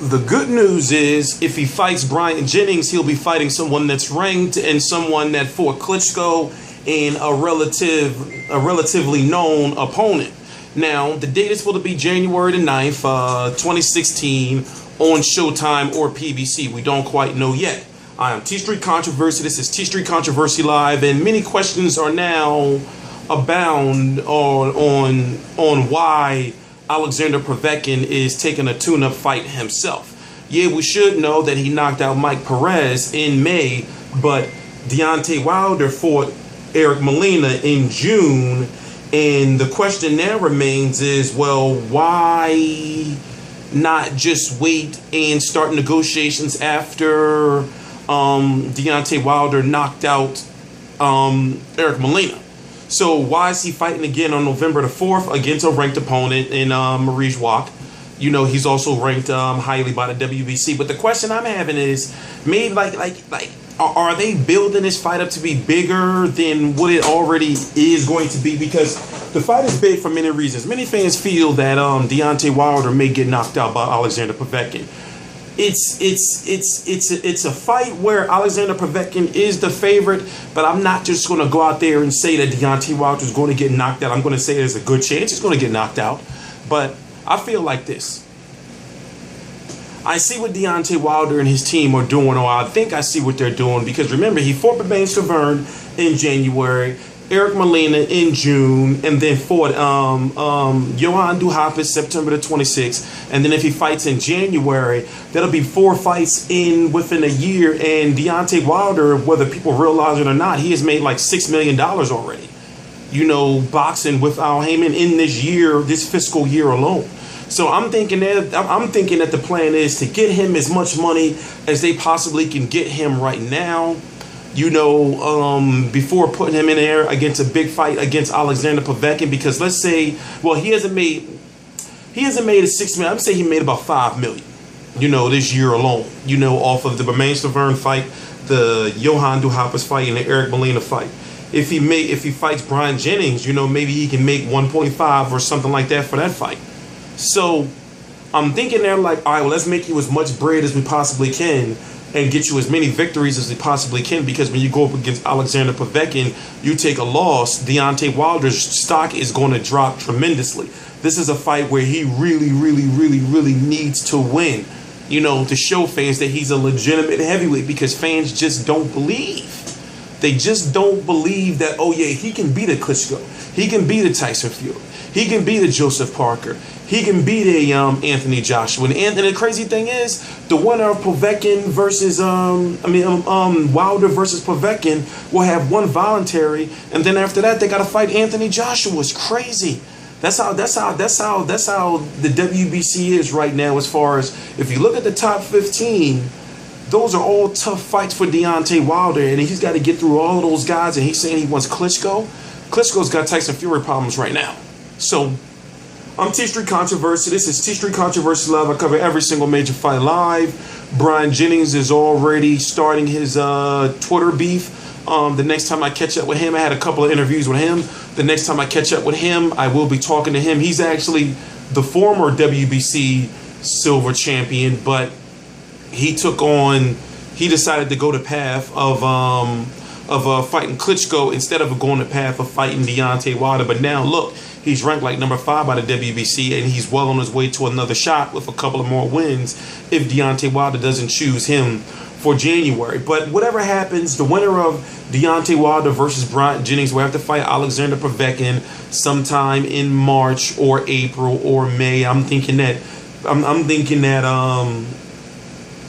The good news is if he fights Brian Jennings, he'll be fighting someone that's ranked and someone that fought Klitschko and a relatively known opponent. Now, the date is supposed to be January the 9th, 2016 on Showtime or PBC. We don't quite know yet. I am T Street Controversy. This is T Street Controversy Live, and many questions are now abound on why Alexander Povetkin is taking a tune-up fight himself. Yeah, we should know that he knocked out Mike Perez in May, but Deontay Wilder fought Eric Molina in June, and the question now remains is, well, why not just wait and start negotiations after Deontay Wilder knocked out Eric Molina? So why is he fighting again on November the 4th against a ranked opponent in Maurice Wack? You know, he's also ranked highly by the WBC. But the question I'm having is, maybe are they building this fight up to be bigger than what it already is going to be? Because the fight is big for many reasons. Many fans feel that Deontay Wilder may get knocked out by Alexander Povetkin. It's a fight where Alexander Povetkin is the favorite, but I'm not just going to go out there and say that Deontay Wilder is going to get knocked out. I'm going to say there's a good chance he's going to get knocked out. But I feel like this. I see what Deontay Wilder and his team are doing, or I think I see what they're doing, because remember, he fought Stavern in January, Eric Molina in June, and then fought Johann Duhaupas September the 26th. And then if he fights in January, that'll be 4 fights within a year. And Deontay Wilder, whether people realize it or not, he has made like $6 million already, you know, boxing with Al Heyman in this fiscal year alone. So I'm thinking that the plan is to get him as much money as they possibly can get him right now, you know, before putting him in there against a big fight against Alexander Povetkin. Because let's say, well, he hasn't made a 6 million. I'm saying he made about 5 million, you know, this year alone, you know, off of the Stavern fight, the Johann Duhaupas fight, and the Eric Molina fight. If he fights Brian Jennings, you know, maybe he can make 1.5 or something like that for that fight. So I'm thinking they're like, all right, well, let's make you as much bread as we possibly can and get you as many victories as we possibly can, because when you go up against Alexander Povetkin, you take a loss, Deontay Wilder's stock is going to drop tremendously. This is a fight where he really, really, really, really needs to win, you know, to show fans that he's a legitimate heavyweight, because fans just don't believe. They just don't believe that, oh yeah, he can beat a Klitschko, he can beat a Tyson Fury, he can beat a Joseph Parker, he can beat a Anthony Joshua. And the crazy thing is, the winner of Povetkin versus Wilder versus Povetkin will have one voluntary, and then after that they got to fight Anthony Joshua. It's crazy. That's how the WBC is right now. As far as, if you look at the top 15, those are all tough fights for Deontay Wilder, and he's got to get through all of those guys. And he's saying he wants Klitschko. Klitschko's got Tyson Fury problems right now. So I'm T Street Controversy. This is T Street Controversy Live. I cover every single major fight live. Brian Jennings is already starting his Twitter beef. The next time I catch up with him, I had a couple of interviews with him. The next time I catch up with him, I will be talking to him. He's actually the former WBC silver champion, but he decided to go the path of fighting Klitschko instead of going the path of fighting Deontay Wilder. But now look, he's ranked like number 5 by the WBC, and he's well on his way to another shot with a couple of more wins if Deontay Wilder doesn't choose him for January. But whatever happens, the winner of Deontay Wilder versus Brian Jennings will have to fight Alexander Povetkin sometime in March or April or May. I'm thinking that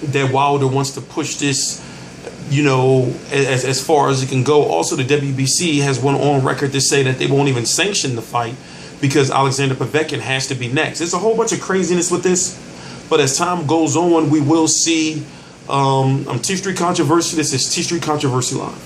that Wilder wants to push this, you know, as far as it can go. Also, the WBC has went on record to say that they won't even sanction the fight because Alexander Povetkin has to be next. There's a whole bunch of craziness with this, but as time goes on, we will see. I'm T Street Controversy. This is T Street Controversy Live.